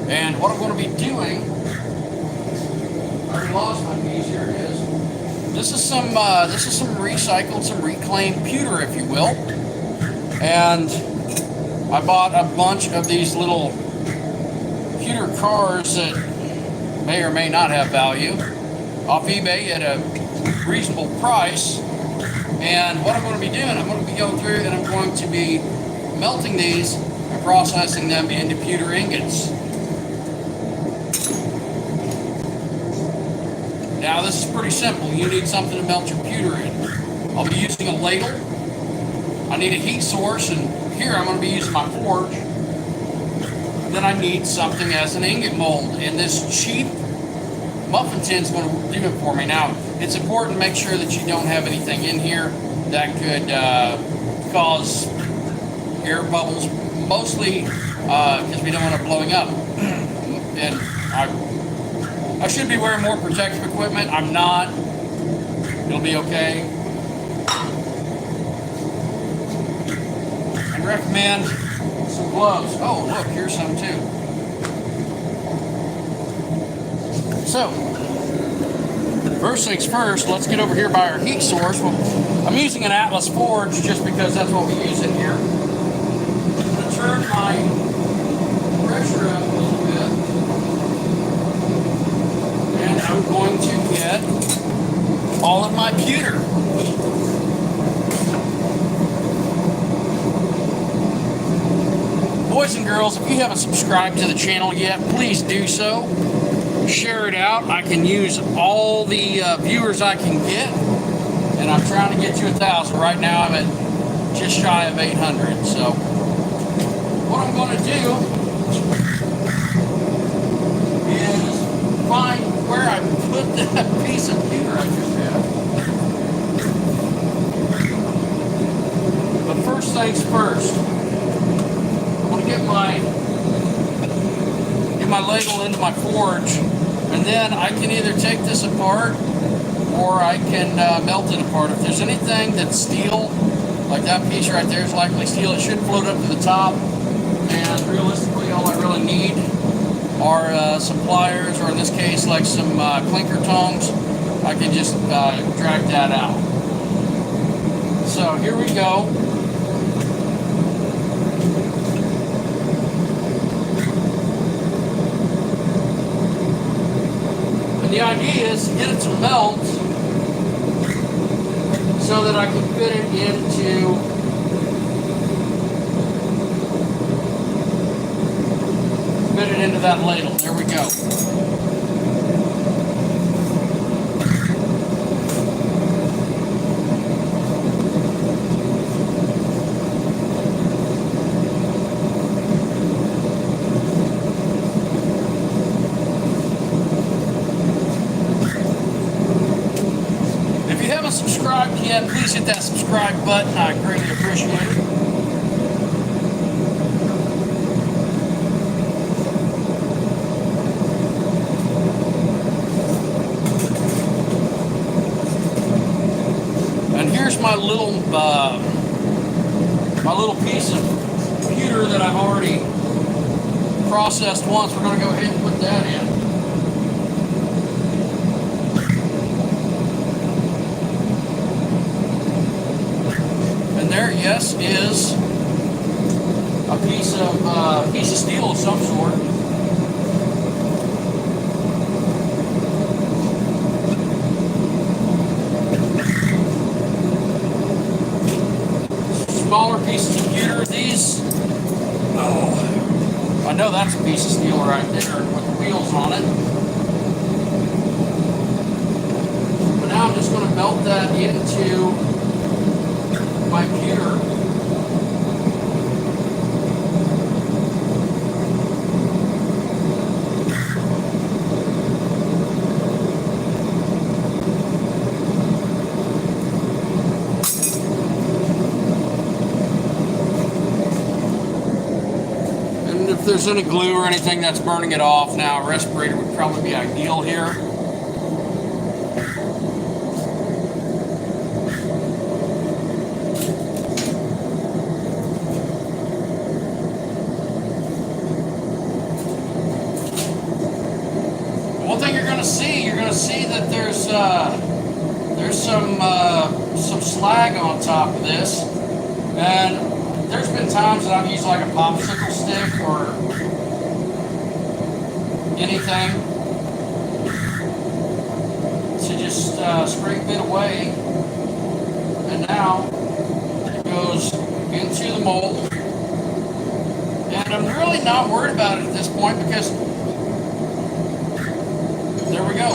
And what I'm going to be doing, I already lost my piece. Here it is. This is some recycled, some reclaimed pewter, if you will. And I bought a bunch of these little pewter cars that may or may not have value off eBay at a reasonable price. And what I'm going to be doing, I'm going to be going through and I'm going to be melting these and processing them into pewter ingots. Now this is pretty simple. You need something to melt your pewter in. I'll be using a ladle. I need a heat source, and here I'm going to be using my forge. Then I need something as an ingot mold, and this cheap muffin tin is going to do it for me. Now, it's important to make sure that you don't have anything in here that could cause air bubbles, mostly because we don't want it blowing up. And I should be wearing more protective equipment. I'm not. It'll be okay. I recommend some gloves. Oh, look, here's some too. So, first things first, let's get over here by our heat source. Well, I'm using an Atlas forge just because that's what we use in here. I'm going to turn my pressure up a little bit. And I'm going to get all of my pewter. Boys and girls, if you haven't subscribed to the channel yet, please do so. Share it out. I can use all the viewers I can get, and I'm trying to get to 1,000. Right now I'm at just shy of 800. So what I'm going to do is find where I put that piece of pewter I just had. But first things first, I'm going to get my ladle into my forge, and then I can either take this apart or I can melt it apart. If there's anything that's steel, like that piece right there is likely steel, it should float up to the top, and realistically all I really need are some pliers, or in this case like some clinker tongs. I can just drag that out. So here we go. The idea is to get it to melt so that I can fit it into that ladle. There we go. Subscribed yet, please hit that subscribe button. I greatly appreciate it. And here's my little piece of pewter that I've already processed once. We're going to go ahead and put that in. There, yes, is a piece of steel of some sort. Smaller pieces of pewter. These, oh, I know that's a piece of steel right there with the wheels on it. But now I'm just going to melt that into my pewter. And if there's any glue or anything that's burning it off now, a respirator would probably be ideal here. that there's some slag on top of this, and there's been times that I've used like a popsicle stick or anything to just scrape it away, and now it goes into the mold. And I'm really not worried about it at this point because there we go.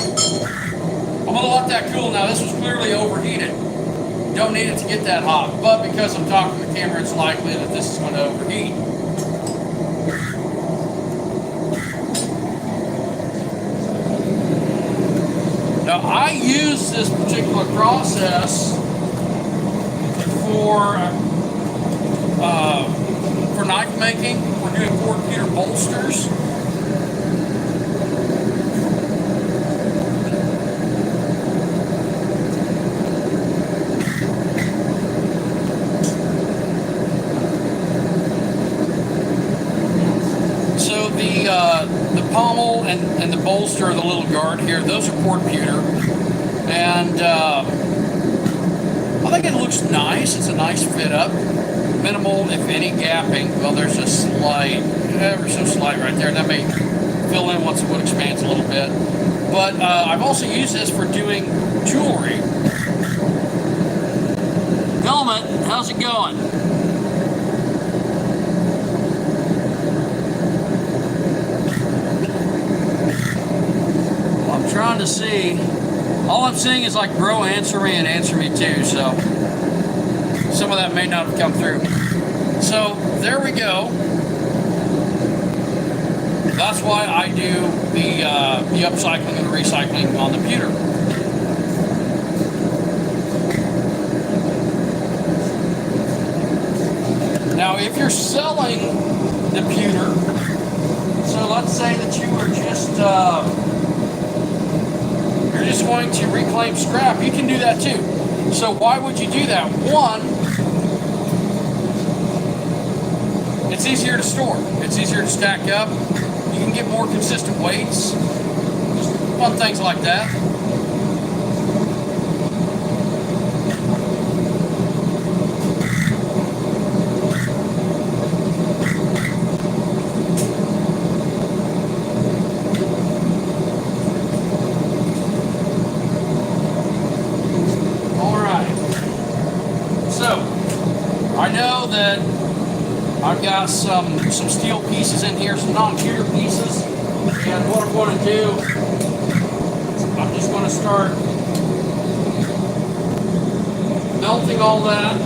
I'm going to let that cool. Now this was clearly overheated. Don't need it to get that hot, but because I'm talking to the camera, it's likely that this is going to overheat. Now I use this particular process for knife making. We're doing quart pewter bolsters. So the pommel and the bolster, the little guard here, those are quart pewter, and I think it looks nice. It's a nice fit up. Minimal, if any, gapping. Well, there's a slight, ever so slight right there. That may fill in once the wood expands a little bit. But I've also used this for doing jewelry. Filament, how's it going? Well, I'm trying to see. All I'm seeing is like bro, answer me and answer me too. So some of that may not have come through. So there we go. That's why I do the upcycling and the recycling on the pewter. Now, if you're selling the pewter, so let's say that you are you're just going to reclaim scrap, you can do that too. So why would you do that? One, it's easier to store. It's easier to stack up. You can get more consistent weights. Just fun things like that. All right. So, I know that I've got some steel pieces in here, some non-pewter pieces, and what I'm going to do, I'm just going to start melting all that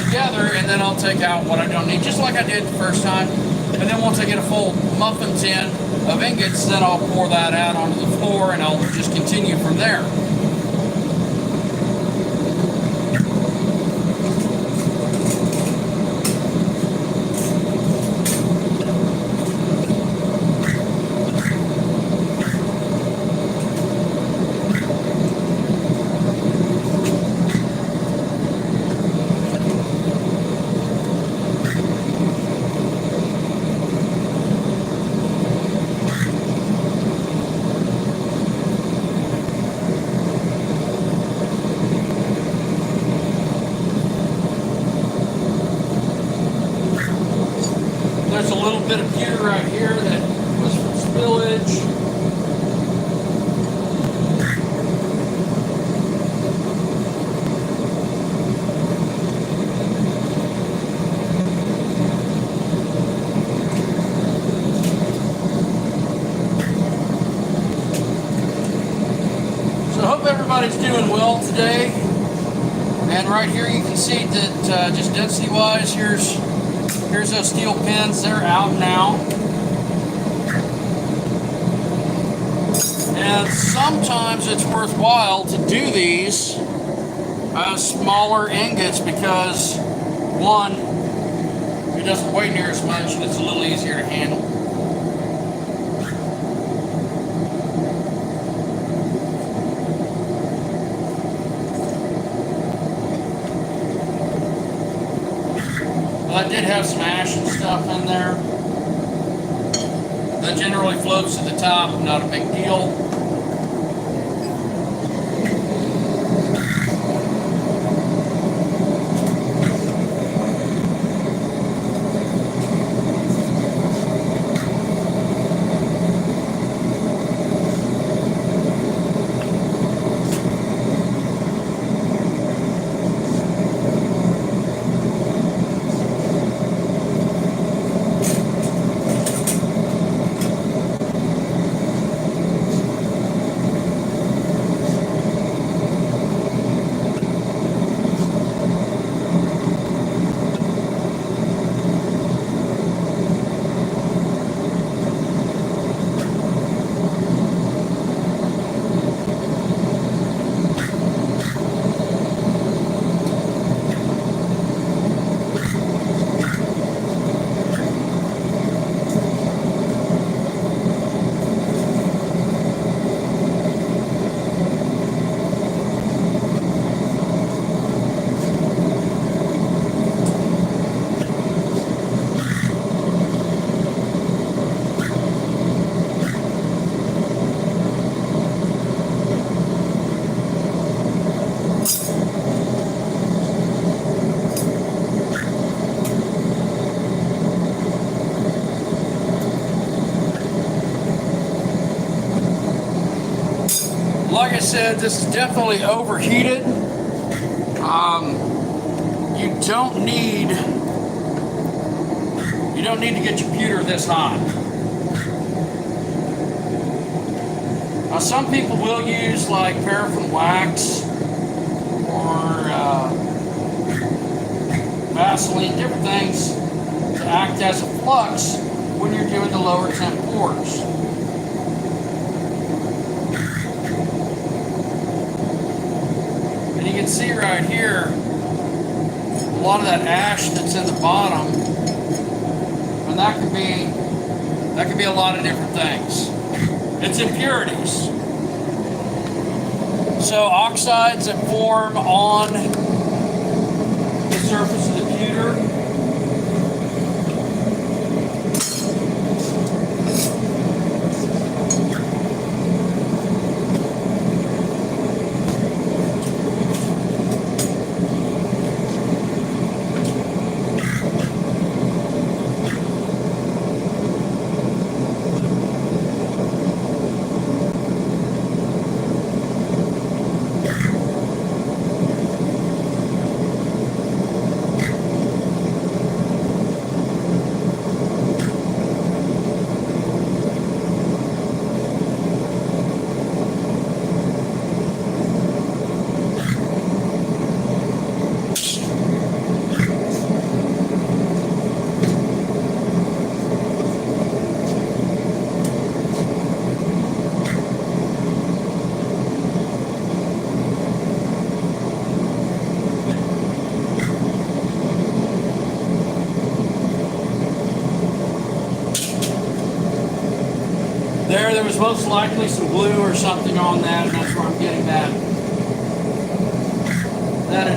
together, and then I'll take out what I don't need, just like I did the first time. And then once I get a full muffin tin of ingots, then I'll pour that out onto the floor, and I'll just continue from there. There's a little bit of pewter right here that was from spillage. So I hope everybody's doing well today. And right here you can see that just density-wise, here's those steel pins. They're out now. And sometimes it's worthwhile to do these as smaller ingots because, one, it doesn't weigh near as much and it's a little easier to handle. I did have some ash and stuff in there. That generally floats to the top, not a big deal. Like I said, this is definitely overheated. You don't need to get your pewter this hot. Now, some people will use like paraffin wax or Vaseline, different things to act as a flux when you're doing the lower temp pours. And you can see right here, a lot of that ash that's in the bottom, and that could be a lot of different things. It's impurities. So oxides that form on the surface of the pewter. There was most likely some glue or something on that, and that's where I'm getting that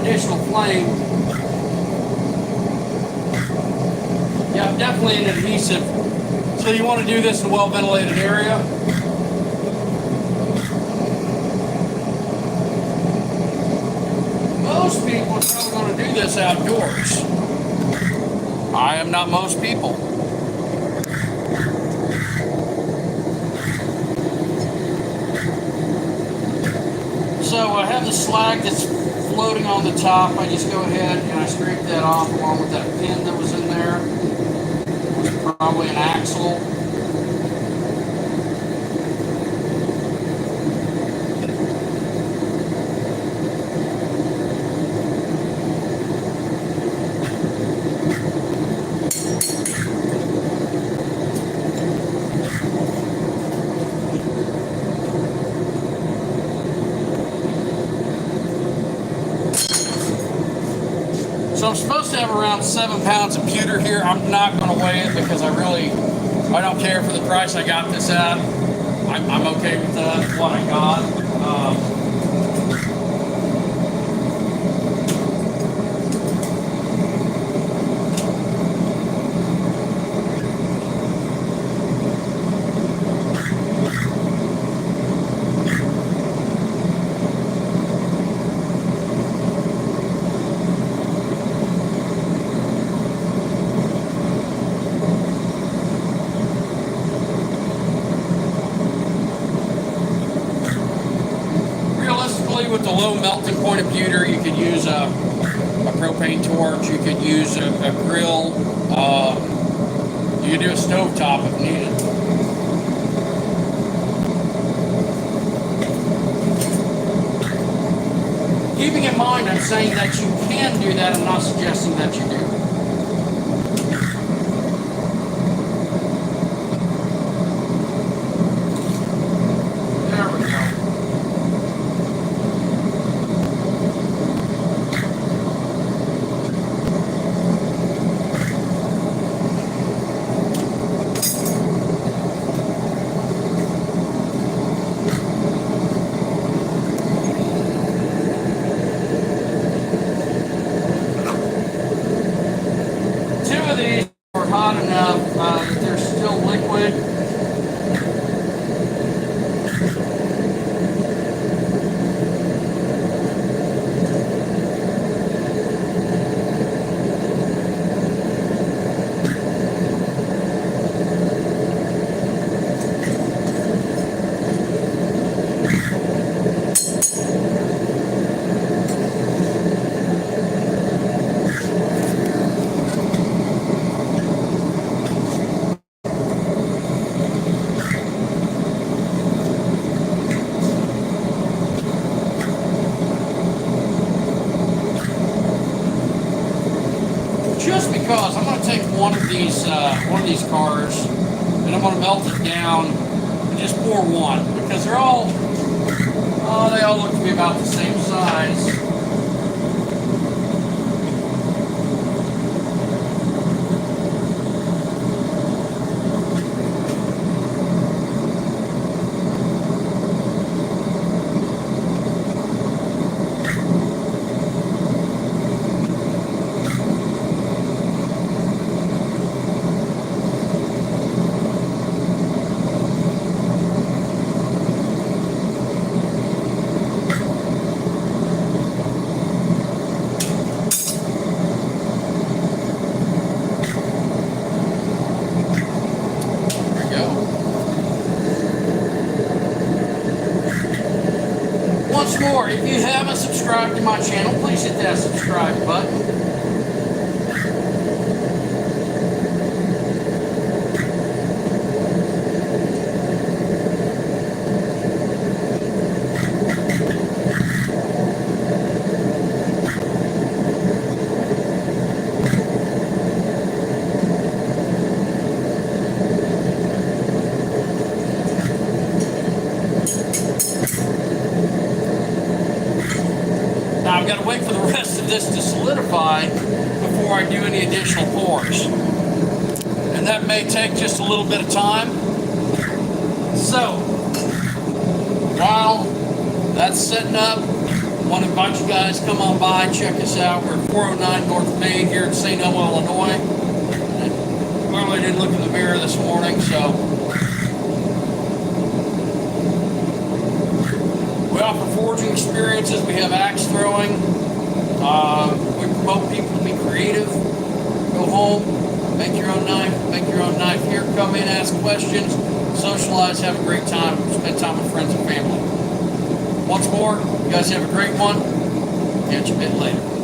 additional flame. Yeah, definitely an adhesive. So you want to do this in a well-ventilated area. Most people are probably going to do this outdoors. I am not most people. So I have the slag that's floating on the top. I just go ahead and I scrape that off along with that pin that was in there. It was probably an axle. So I'm supposed to have around 7 pounds of pewter here. I'm not going to weigh it because I don't care for the price I got this at. I'm okay with what I got. With the low melting point of pewter, you could use a propane torch, you could use a grill, you could do a stovetop if needed. Keeping in mind, I'm saying that you can do that, I'm not suggesting that you do. Hot enough that they're still liquid. these cars, and I'm going to melt it down and just pour one, because they all look to be about the same size. Once more, if you haven't subscribed to my channel, please hit that subscribe button. Now I've got to wait for the rest of this to solidify before I do any additional pours. And that may take just a little bit of time. So, while that's setting up, I want to invite you guys to come on by, check us out. We're at 409 North Main here in St. Elmo, Illinois. I clearly didn't look in the mirror this morning, so we offer forging experiences. We have axe throwing. We promote people to be creative. Go home, make your own knife, here. Come in, ask questions, socialize, have a great time, spend time with friends and family. Once more, you guys have a great one. Catch you a bit later.